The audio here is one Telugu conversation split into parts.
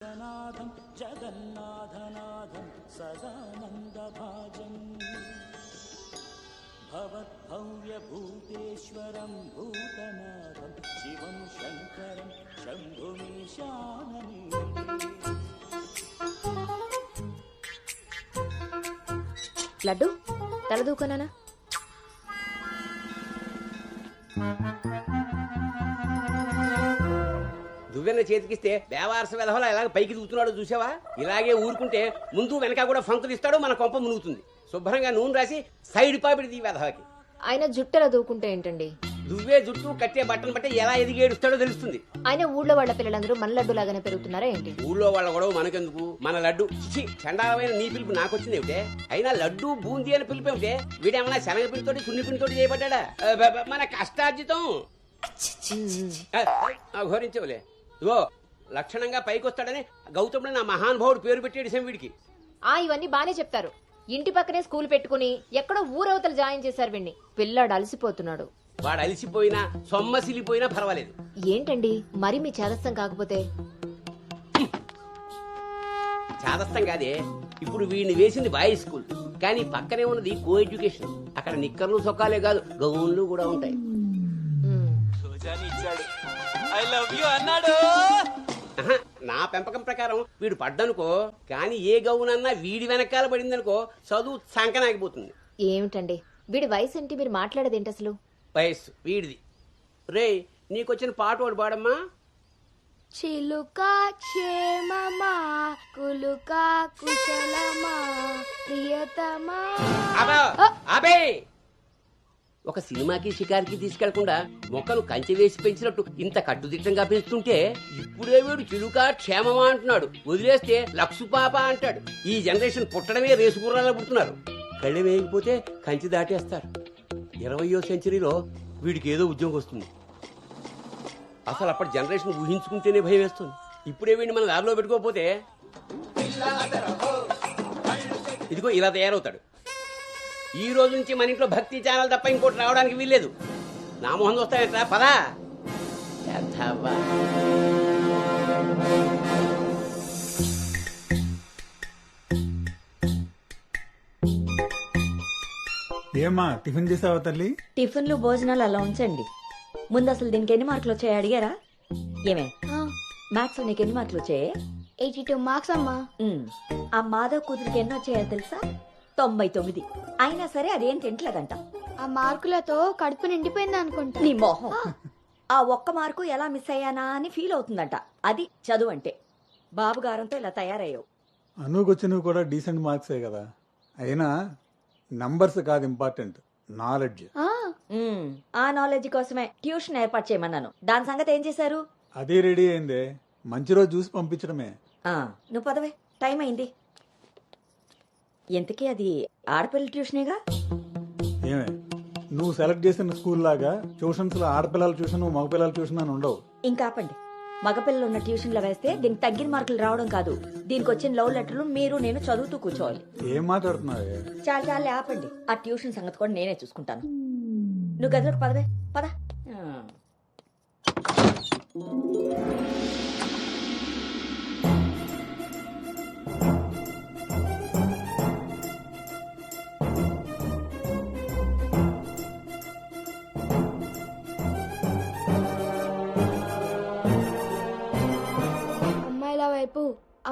జగన్నాథం జగన్నాథనాథం సదానందభాజం భవద్భవ్యభూతేశ్వరం భూతనాథం శివం శంకరం శంభుమీశానని. లడ్డు తల దూకనానా? దువ్వెన్న చేతికిస్తే దేవారస వెధవలా ఇలాగ పైకి దూకుతున్నాడు చూసావా? ఇలాగే ఊరుకుంటే ముందు వెనక కూడా ఫంకులు ఇస్తాడు, మన కొంప మునుగుతుంది. శుభ్రంగా నూనె రాసి సైడ్ పాపిడి ఈ వెధవకి. ఆయన జుట్టెలా దూకుంటే ఏంటండి? దువ్వే జుట్టు కట్టే బట్టను బట్టి ఎలా ఎదిగేడుస్తాడో తెలుస్తుంది. ఆయన ఊళ్ళో వాళ్ళ పిల్లలందరూ మన లడ్డు లాగానే పెరుగుతున్నారా ఏంటి? ఊళ్ళో వాళ్ళ గొడవ మనకెందుకు? మన లడ్డు చిచి చండాలమైన నీ పిలుపు నాకొచ్చింది ఏమిటే? అయినా లడ్డు బూందీ అని పిలుపు ఏమిటే? వీడేమన్నా శనగ పిండితోటి సున్ని పిండితోటి చేయబడ్డా? మన కష్టార్జితం ఘోరించవులే. ఇగో లక్షణంగా పైకొస్తాడని గౌతముడు నా మహానుభావుడు పేరు పెట్టేడు వీడికి. ఇవన్నీ బానే చెప్తారు. ఇంటి పక్కనే స్కూల్ పెట్టుకుని ఎక్కడో ఊరవతలు జాయిన్ చేశారు వీణ్ణి. పిల్లాడు అలసిపోతున్నాడు. వాడు అలిసిపోయినా సొమ్మసిలిపోయినా పర్వాలేదు. ఏంటండి మరి మీ చేదస్తం కాకపోతే? చాదస్తం కాదే, ఇప్పుడు వీడిని వేసింది బాయ్స్ స్కూల్, కానీ పక్కనే ఉన్నది కో ఎడ్యుకేషన్. అక్కడ నిక్కర్లు సొక్కాలే కాదు, గౌన్లు కూడా ఉంటాయి. ఐ లవ్ యు అన్నాడు. నా పెంపకం ప్రకారం వీడు పడ్డనుకో, కానీ ఏ గౌనన్నా వీడి వెనకాల పడిందనుకో చదువు సంకనాగిపోతుంది. ఏమిటండి వీడి వయసు ఏంటి? మీరు మాట్లాడేదేంటి అసలు? వయస్సు వీడిది. రే నీకొచ్చిన పాట వాడు పాడమ్మా. చిలుకా క్షేమమా కులుకా కుశలమా ప్రియతమా. అబే ఒక సినిమాకి షికారికి తీసుకెళ్లకుండా మొక్కను కంచె వేసి పెంచినట్టు ఇంత కట్టుదిట్టంగా పెంచుతుంటే ఇప్పుడే వీడు చిలుకా క్షేమమా అంటున్నాడు. వదిలేస్తే లక్సు పాప అంటాడు. ఈ జనరేషన్ పుట్టడమే రేసుగుర్రాలా పుడుతున్నారు. కళ్ళె వేయకపోతే కంచె దాటేస్తారు. 20వ సెంచరీలో వీడికి ఏదో ఉద్యోగం వస్తుంది. అసలు అప్పటి జనరేషన్ ఊహించుకుంటేనే భయం వేస్తుంది. ఇప్పుడే వీడిని మన దారిలో పెట్టుకోకపోతే ఇదిగో ఇలా తయారవుతాడు. ఈ రోజు నుంచి మన ఇంట్లో భక్తి ఛానల్ తప్ప ఇంకోటి రావడానికి వీల్లేదు. నా మొహం చూస్తాయంట పదా. ఏమ్మా టిఫిన్ చేసావా తల్లి? టిఫిన్లు భోజనాలు అలా ఉంచండి. ముందు అసలు దీనికి ఎన్ని మార్కులు వచ్చాయి అడిగారా? ఏమే మ్యాథ్స్ నీకు ఎన్ని మార్కులు వచ్చాయి? 82 మార్క్స్ అమ్మా. ఆ మాధవ్ కూతురికి ఎన్ని వచ్చాయో తెలుసా? 99. అయినా సరే అదేం తింటలేదంట. ఆ మార్కులతో కడుపు నిండిపోయింది అనుకుంటా. నీ మొహం. ఆ ఒక్క మార్కు ఎలా మిస్ అయ్యానా అని ఫీల్ అవుతుందంట. అది చదువు అంటే. బాబు గారంతో ఇలా తయారయ్యావు. అనుకొచ్చినవి కూడా డీసెంట్ మార్క్సే కదా. అయినా నంబర్స్ కాదు ఇంపార్టెంట్, నాలెడ్జ్. ఆ నాలెడ్జ్ కోసమే ట్యూషన్ ఏర్పాటు చేయమన్నాను. దాని సంగతి ఏం చేశారు? అదే రెడీ అయిందే, మంచి రోజు చూసి పంపించడమే. నువ్వు పదవే, టైం అయింది. ఎంతకీ అది ఆడపిల్ల ట్యూషనేగా? ఏమే నువ్వు సెలెక్ట్ చేసిన స్కూల్ లాగా ట్యూషన్స్ లో ఆడపిల్లల ట్యూషన్ మగపిల్లల ట్యూషన్ అని ఉండవు. ఇంకా ఆపండి. మగపిల్లలు ఉన్న ట్యూషన్లో వేస్తే దీనికి తగ్గిన మార్కులు రావడం కాదు, దీనికి వచ్చిన లవ్ లెటర్లు మీరు నేను చదువుతూ కూర్చోవాలి. ఏం మాట్లాడుతున్నావే? చాలా ఆపండి. ఆ ట్యూషన్ సంగతి కూడా నేనే చూసుకుంటాను. నువ్వు గదిలోకి పదవే, పద.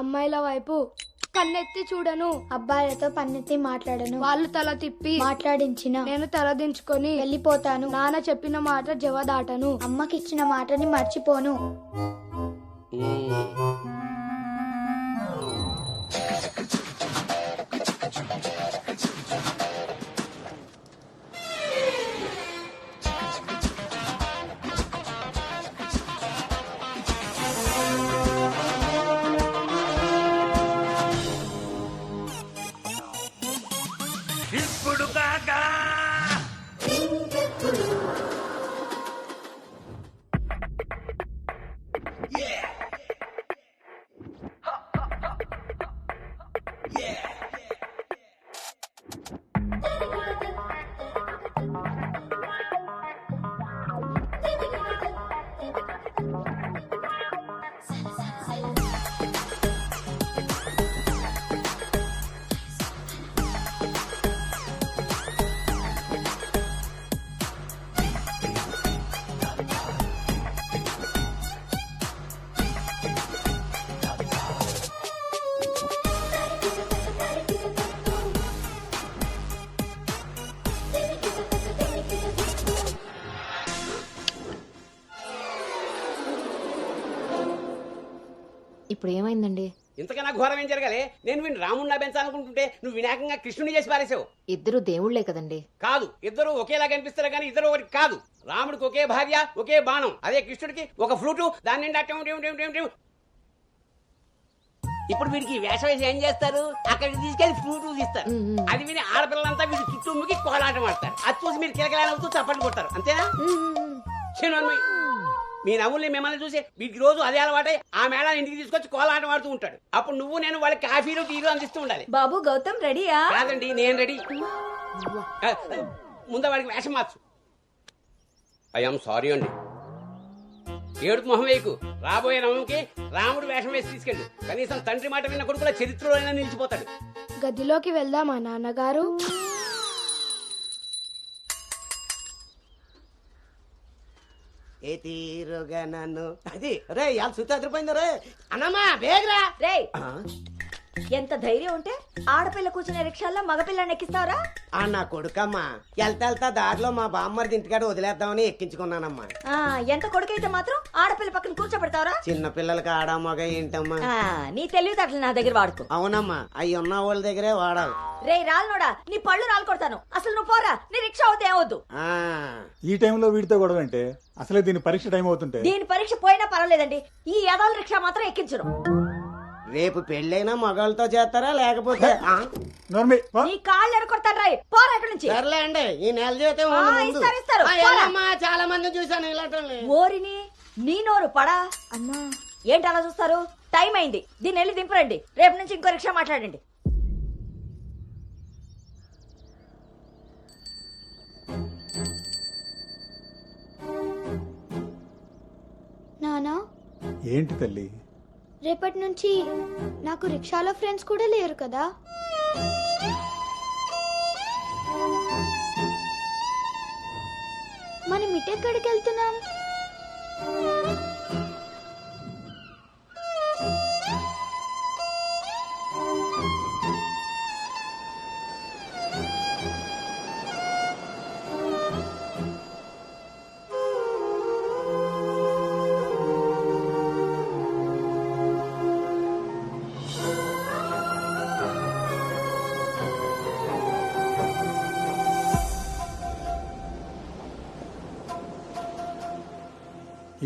అమ్మాయిల వైపు కన్నెత్తి చూడను, అబ్బాయిలతో పన్నెత్తి మాట్లాడను, వాళ్ళు తల తిప్పి మాట్లాడించిన నేను తల దించుకొని వెళ్ళిపోతాను, నాన్న చెప్పిన మాట జవదాటను, అమ్మకిచ్చిన మాటని మర్చిపోను. ఇప్పుడు కాకా ఇప్పుడు ఏమైందండి? ఇంతకన్నా ఘోరం ఏం జరగాలి? నేను వీడిని రాముడిని పెంచాలనుకుంటుంటే నువ్వు వినాయకంగా కృష్ణుని చేసి పారేసావు. ఇద్దరు దేవుళ్లే కదండి. కాదు, ఇద్దరు ఒకేలా కనిపిస్తారు కానీ ఇద్దరు ఒకటి కాదు. రాముడికి ఒకే భార్య, ఒకే బాణం. అదే కృష్ణుడికి ఒక ఫ్లూటు, దాని నిండా టిం టిం టిం టిం టిం. ఇప్పుడు వీడికి వేషం వేసి ఏం చేస్తారు? అక్కడికి తీసుకెళ్లి ఫ్లూటు తీస్తారు. అది విని ఆడపిల్లలంతా వీడి చుట్టూ ముగి కోలాటం ఆడతారు. అది చూసి మీరు కిలకలాడుతూ చప్పట్లు కొడతారు. అంతేనా? చిన్నమ్మాయి, మీ నవ్వుల్ని మిమ్మల్ని చూసి వీడికి రోజు అదే అలవాటై ఆ మేళ ఇంటికి తీసుకొచ్చి కోలాటం ఆడుతూ ఉంటాడు. అప్పుడు నువ్వు నేను వాళ్ళకి కాఫీలు టీలు అందిస్తూ ఉండాలి. బాబు గౌతమ్ రెడీయా? కాదండి, నేను రెడీ. ముందు వాడికి వేషం మార్చు. ఐఎమ్ సారీ అండి. ఏడుపు మొహం వేయకు. రాబోయే నవంకి రాముడు వేషం వేసి తీసుకెళ్ళు. కనీసం తండ్రి మాట విన్న కొడుకుల చరిత్రలో నిలిచిపోతాడు. గదిలోకి వెళ్దామా నాన్నగారు? ఏ తీరుగా నన్ను అది రే ఇవాళ సుత్తి అదిరిపోయింది రే అన్నమ్మా బేగరా రే, ఎంత ధైర్యం ఉంటే ఆడపిల్ల కూర్చునే రిక్షాల్లో మగపిల్లని ఎక్కిస్తావరా? నా కొడుకమ్మా వెళ్తా దారిలో మా బామ్మర్ది ఇంటికాడ వదిలేద్దామని ఎక్కించుకున్నానమ్మా. ఎంత కొడుకైతే మాత్రం ఆడపిల్ల పక్కన కూర్చోబెడతావరా? చిన్న పిల్లలకి ఆడా మగ ఏంటమ్మా? నీ తెలివితేటలు నా దగ్గర వాడుకో. అవునమ్మా, అవి ఉన్న వాళ్ళ దగ్గరే వాడాలి. రే రాలనోడా, నీ పళ్ళు రాలు కొడతాను. అసలు నువ్వు పోరా, నీ రిక్షా అవుతే ఏవద్దు. ఈ టైంలో వీడితో గొడవ అంటే అసలే దీని పరీక్ష టైం అవుతుంటే. దీని పరీక్ష పోయినా పర్వాలేదండి, ఈ యదాల రిక్షా మాత్రం ఎక్కించరు. రేపు పెళ్ళైనా మగాళ్ళతో చేస్తారా లేకపోతే నీ కాళ్ళు ఎరకొడతాను. రాయ్ పోరా ఇక్కడి నుంచి. సర్లేండి, ఈ నెల జీతం ఇస్తారు. చాలా మంది చూసాను ఇలాంటి. ఓరిని నీ నోరు పడా అమ్మా. ఏంటి అలా చూస్తారు? టైం అయింది, దీన్ని వెళ్ళి దింపరండి. రేపు నుంచి ఇంకో రిక్షా మాట్లాడండి. నానా, ఏంటి తల్లి? రేపటి నుంచి నాకు రిక్షాలో ఫ్రెండ్స్ కూడా లేరు కదా? మనం ఇటెక్కడికి వెళ్తున్నాం?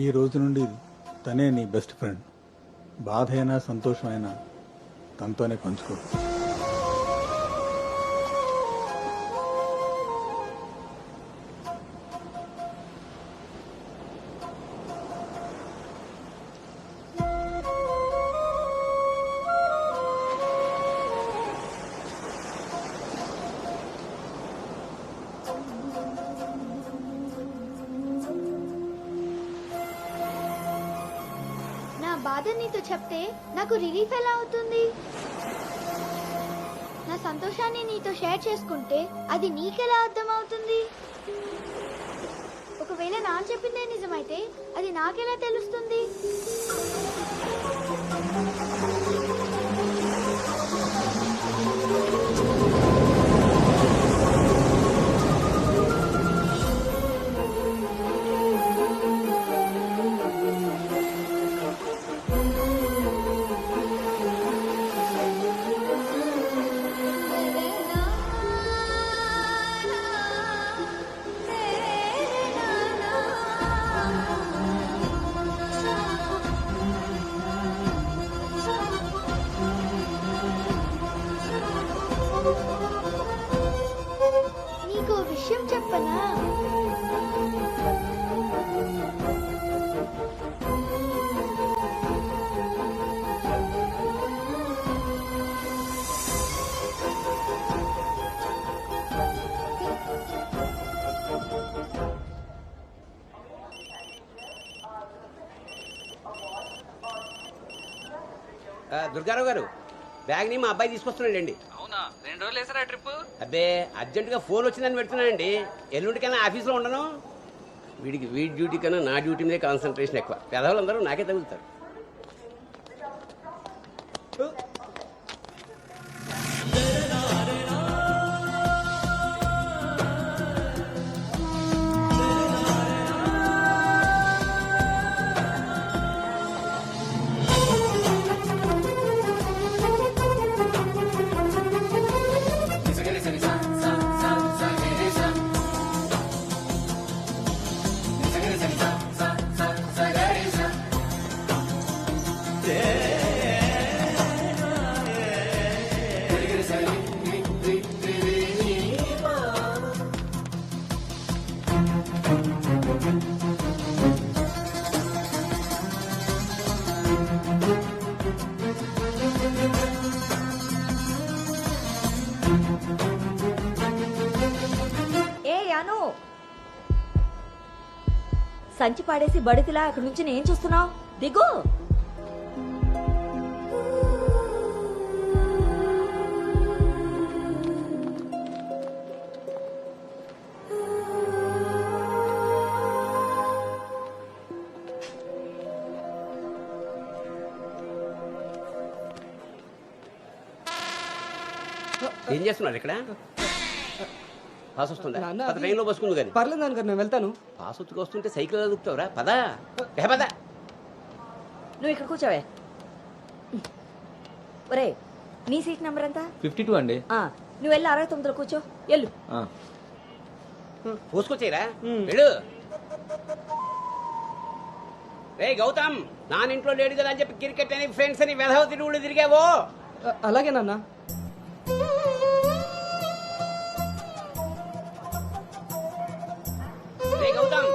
ఈ రోజు నుండి తనే నీ బెస్ట్ ఫ్రెండ్. బాధ అయినా సంతోషమైనా తనతోనే పంచుకో. బాధ నీతో చెప్తే నాకు రిలీఫ్ ఎలా అవుతుంది? నా సంతోషాన్ని నీతో షేర్ చేసుకుంటే అది నీకెలా అర్థం అవుతుంది? ఒకవేళ నాన్న చెప్పిందే నిజమైతే అది నాకెలా తెలుస్తుంది? నీకు విషయం చెప్పనా? దుర్గారావు గారు, బ్యాగ్ ని మా అబ్బాయి తీసుకొస్తున్నాడండి. అవునా? 2 రోజులు వేసారా ట్రిప్? అబ్బే, అర్జెంటుగా ఫోన్ వచ్చిందని పెడుతున్నానండి. ఎల్లుండికైనా ఆఫీస్లో ఉండను. వీడికి వీడి డ్యూటీ కన్నా నా డ్యూటీ మీద కాన్సన్ట్రేషన్ ఎక్కువ. పెదవులందరూ నాకే తగులుతారు. ఏ యాను, సంచి పాడేసి బడితిలా అక్కడి నుంచి ఏం చూస్తున్నావు? దిగు. ఏం చేస్తున్నారు ఇక్కడ? పాస్ వస్తుందా? నాన్న, పద, ట్రైన్లో బసుకుంది కానీ. పర్లేదు నాన్నగారు, నేను వెళ్తాను. పాస్ ఉత్తుకు వస్తుంటే సైకిల్ అదుపుతావురా? పదా పద. నువ్వు ఇక్కడ కూర్చోవే. ఒరే, నీ సీట్ నెంబర్ ఎంత? 52 అండి. నువ్వు వెళ్ళి 69లో కూర్చో. వెళ్ళు. పోసుకొచ్చేరా వెళ్ళు. రే గౌతమ్, నానింట్లో లేడు కదా అని చెప్పి క్రికెట్ అని ఫ్రెండ్స్ అని వెధవ తిరుగుళ్ళు తిరిగావో. అలాగే నాన్న. రే గౌతమ్,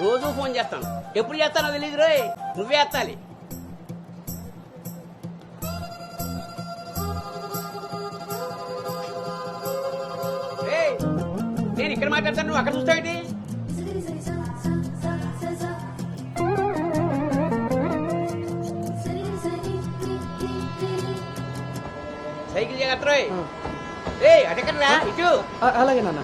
రోజు ఫోన్ చేస్తాను, ఎప్పుడు చేస్తానో తెలియదు రోయ్, నువ్వే ఎత్తాలి. రేయ్, నేను ఇక్కడ మాట్లాడతాను, నువ్వు అక్కడ చూస్తావేంటి? సైకిల్ జాగ్రత్త రోయ్. రే అటెక్కడరా, ఇటు. అలాగే నాన్న.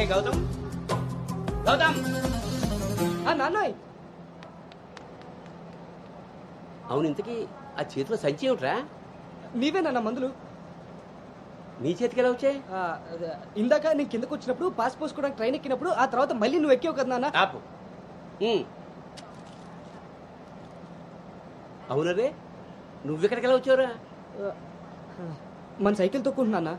గౌతమ్, గౌతమ్. నాన్నయ్, అవును, ఇంతకీ ఆ చేతిలో సంచి ఏమిట్రా? నీవే నాన్న మందులు. నీ చేతికి ఎలా వచ్చాయి? ఇందాక నేను కిందకు వచ్చినప్పుడు పాస్ పోసుకోవడానికి ట్రైన్ ఎక్కినప్పుడు, ఆ తర్వాత మళ్ళీ నువ్వు ఎక్కావు కదా నాన్న. ఆపు. అవునరే, నువ్వెక్కడికి ఎలా వచ్చావురా? మన సైకిల్ తొక్కుంటున్నా.